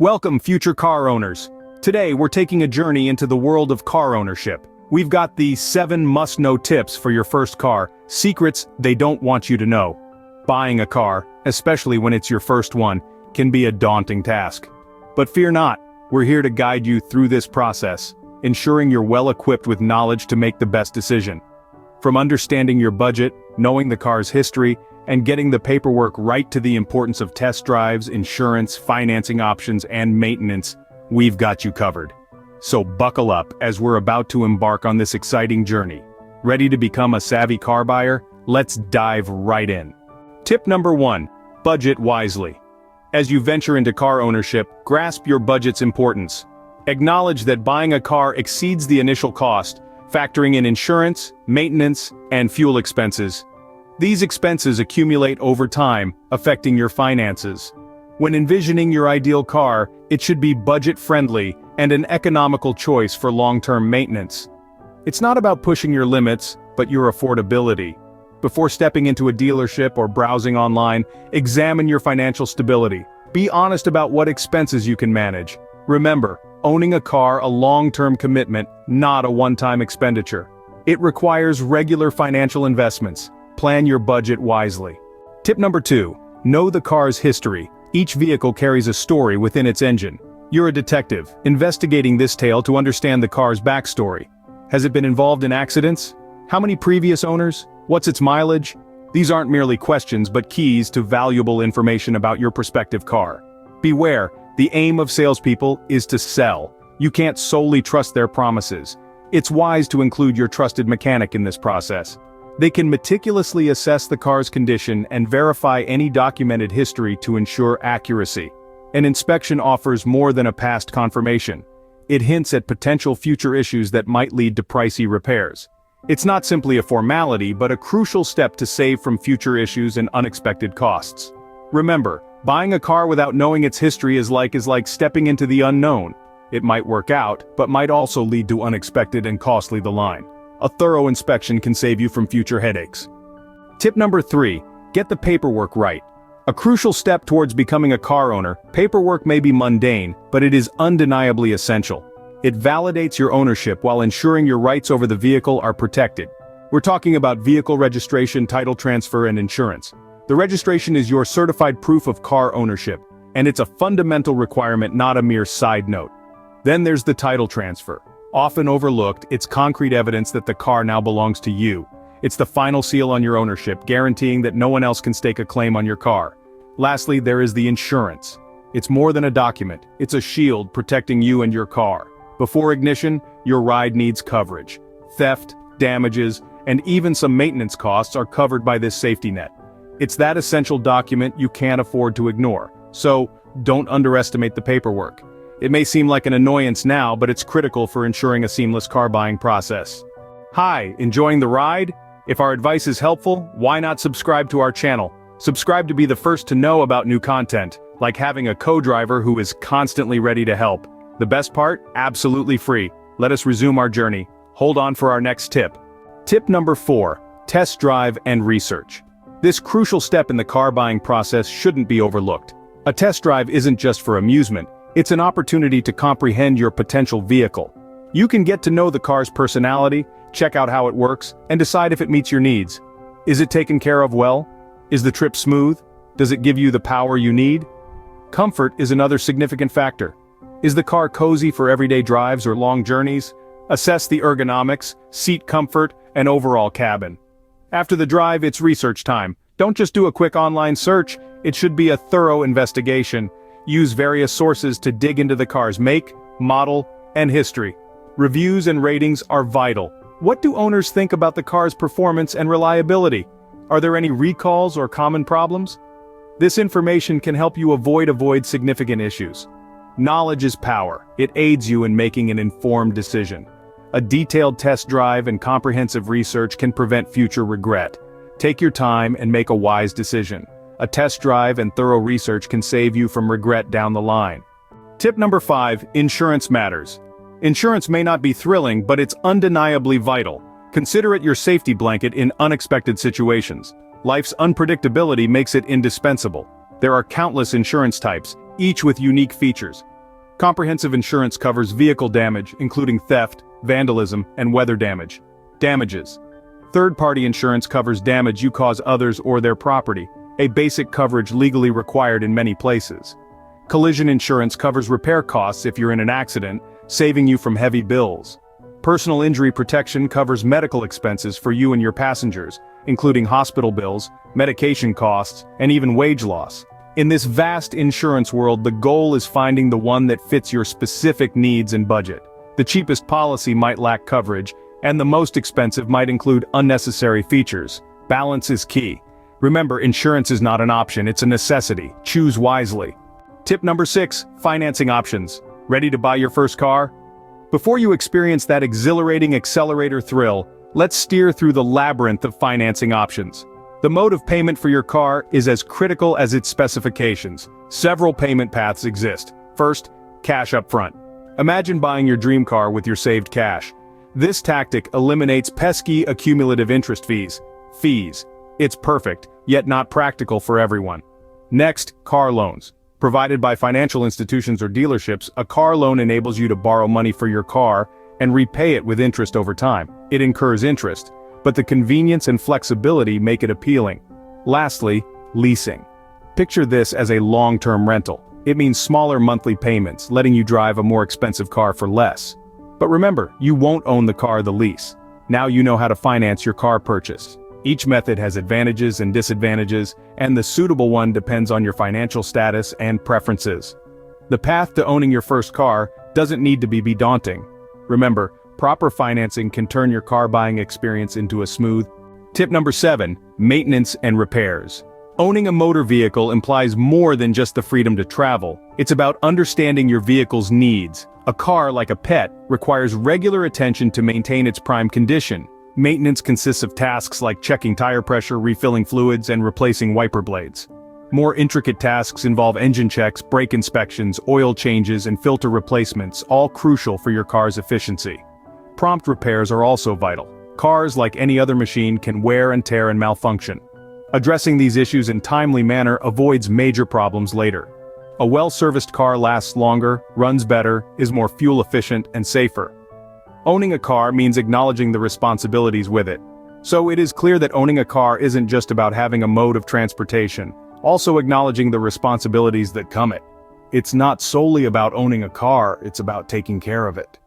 Welcome, future car owners. Today, we're taking a journey into the world of car ownership. We've got the 7 must-know tips for your first car, secrets they don't want you to know. Buying a car, especially when it's your first one, can be a daunting task. But fear not, we're here to guide you through this process, ensuring you're well-equipped with knowledge to make the best decision. From understanding your budget, knowing the car's history, and getting the paperwork right to the importance of test drives, insurance, financing options, and maintenance, we've got you covered. So buckle up as we're about to embark on this exciting journey. Ready to become a savvy car buyer? Let's dive right in. Tip number 1, budget wisely. As you venture into car ownership, grasp your budget's importance. Acknowledge that buying a car exceeds the initial cost, factoring in insurance, maintenance, and fuel expenses. These expenses accumulate over time, affecting your finances. When envisioning your ideal car, it should be budget-friendly and an economical choice for long-term maintenance. It's not about pushing your limits, but your affordability. Before stepping into a dealership or browsing online, examine your financial stability. Be honest about what expenses you can manage. Remember, owning a car is a long-term commitment, not a one-time expenditure. It requires regular financial investments. Plan your budget wisely. Tip number 2, know the car's history. Each vehicle carries a story within its engine. You're a detective, investigating this tale to understand the car's backstory. Has it been involved in accidents? How many previous owners? What's its mileage? These aren't merely questions but keys to valuable information about your prospective car. Beware, the aim of salespeople is to sell. You can't solely trust their promises. It's wise to include your trusted mechanic in this process. They can meticulously assess the car's condition and verify any documented history to ensure accuracy. An inspection offers more than a past confirmation. It hints at potential future issues that might lead to pricey repairs. It's not simply a formality but a crucial step to save from future issues and unexpected costs. Remember, buying a car without knowing its history is like stepping into the unknown. It might work out, but might also lead to unexpected and costly line. A thorough inspection can save you from future headaches. Tip number 3, get the paperwork right. A crucial step towards becoming a car owner, paperwork may be mundane, but it is undeniably essential. It validates your ownership while ensuring your rights over the vehicle are protected. We're talking about vehicle registration, title transfer, and insurance. The registration is your certified proof of car ownership, and it's a fundamental requirement, not a mere side note. Then there's the title transfer. Often overlooked, it's concrete evidence that the car now belongs to you. It's the final seal on your ownership, guaranteeing that no one else can stake a claim on your car. Lastly, there is the insurance. It's more than a document, it's a shield protecting you and your car. Before ignition, your ride needs coverage. Theft, damages, and even some maintenance costs are covered by this safety net. It's that essential document you can't afford to ignore. So, don't underestimate the paperwork. It may seem like an annoyance now, but it's critical for ensuring a seamless car buying process. Hi, enjoying the ride? If our advice is helpful, why not subscribe to our channel? Subscribe to be the first to know about new content, like having a co-driver who is constantly ready to help. The best part? Absolutely free. Let us resume our journey. Hold on for our next tip. Tip number 4, test drive and research. This crucial step in the car buying process shouldn't be overlooked. A test drive isn't just for amusement. It's an opportunity to comprehend your potential vehicle. You can get to know the car's personality, check out how it works, and decide if it meets your needs. Is it taken care of well? Is the trip smooth? Does it give you the power you need? Comfort is another significant factor. Is the car cozy for everyday drives or long journeys? Assess the ergonomics, seat comfort, and overall cabin. After the drive, it's research time. Don't just do a quick online search, it should be a thorough investigation. Use various sources to dig into the car's make, model, and history. Reviews and ratings are vital. What do owners think about the car's performance and reliability? Are there any recalls or common problems? This information can help you avoid significant issues. Knowledge is power. It aids you in making an informed decision. A detailed test drive and comprehensive research can prevent future regret. Take your time and make a wise decision. A test drive and thorough research can save you from regret down the line. Tip number 5, insurance matters. Insurance may not be thrilling, but it's undeniably vital. Consider it your safety blanket in unexpected situations. Life's unpredictability makes it indispensable. There are countless insurance types, each with unique features. Comprehensive insurance covers vehicle damage, including theft, vandalism, and weather damage. Damages. Third-party insurance covers damage you cause others or their property, a basic coverage legally required in many places. Collision insurance covers repair costs if you're in an accident, saving you from heavy bills. Personal injury protection covers medical expenses for you and your passengers, including hospital bills, medication costs, and even wage loss. In this vast insurance world, the goal is finding the one that fits your specific needs and budget. The cheapest policy might lack coverage, and the most expensive might include unnecessary features. Balance is key. Remember, insurance is not an option, it's a necessity. Choose wisely. Tip number 6, financing options. Ready to buy your first car? Before you experience that exhilarating accelerator thrill, let's steer through the labyrinth of financing options. The mode of payment for your car is as critical as its specifications. Several payment paths exist. First, cash up front. Imagine buying your dream car with your saved cash. This tactic eliminates pesky accumulative interest fees. It's perfect, yet not practical for everyone. Next, car loans. Provided by financial institutions or dealerships, a car loan enables you to borrow money for your car and repay it with interest over time. It incurs interest, but the convenience and flexibility make it appealing. Lastly, leasing. Picture this as a long-term rental. It means smaller monthly payments, letting you drive a more expensive car for less. But remember, you won't own the car the lease. Now you know how to finance your car purchase. Each method has advantages and disadvantages, and the suitable one depends on your financial status and preferences. The path to owning your first car doesn't need to be daunting. Remember, proper financing can turn your car buying experience into a smooth. Tip number 7, maintenance and repairs. Owning a motor vehicle implies more than just the freedom to travel. It's about understanding your vehicle's needs. A car, like a pet, requires regular attention to maintain its prime condition. Maintenance consists of tasks like checking tire pressure, refilling fluids, and replacing wiper blades. More intricate tasks involve engine checks, brake inspections, oil changes, and filter replacements, all crucial for your car's efficiency. Prompt repairs are also vital. Cars, like any other machine, can wear and tear and malfunction. Addressing these issues in a timely manner avoids major problems later. A well-serviced car lasts longer, runs better, is more fuel-efficient, and safer. Owning a car means acknowledging the responsibilities with it. So it is clear that owning a car isn't just about having a mode of transportation, also acknowledging the responsibilities that come it. It's not solely about owning a car, it's about taking care of it.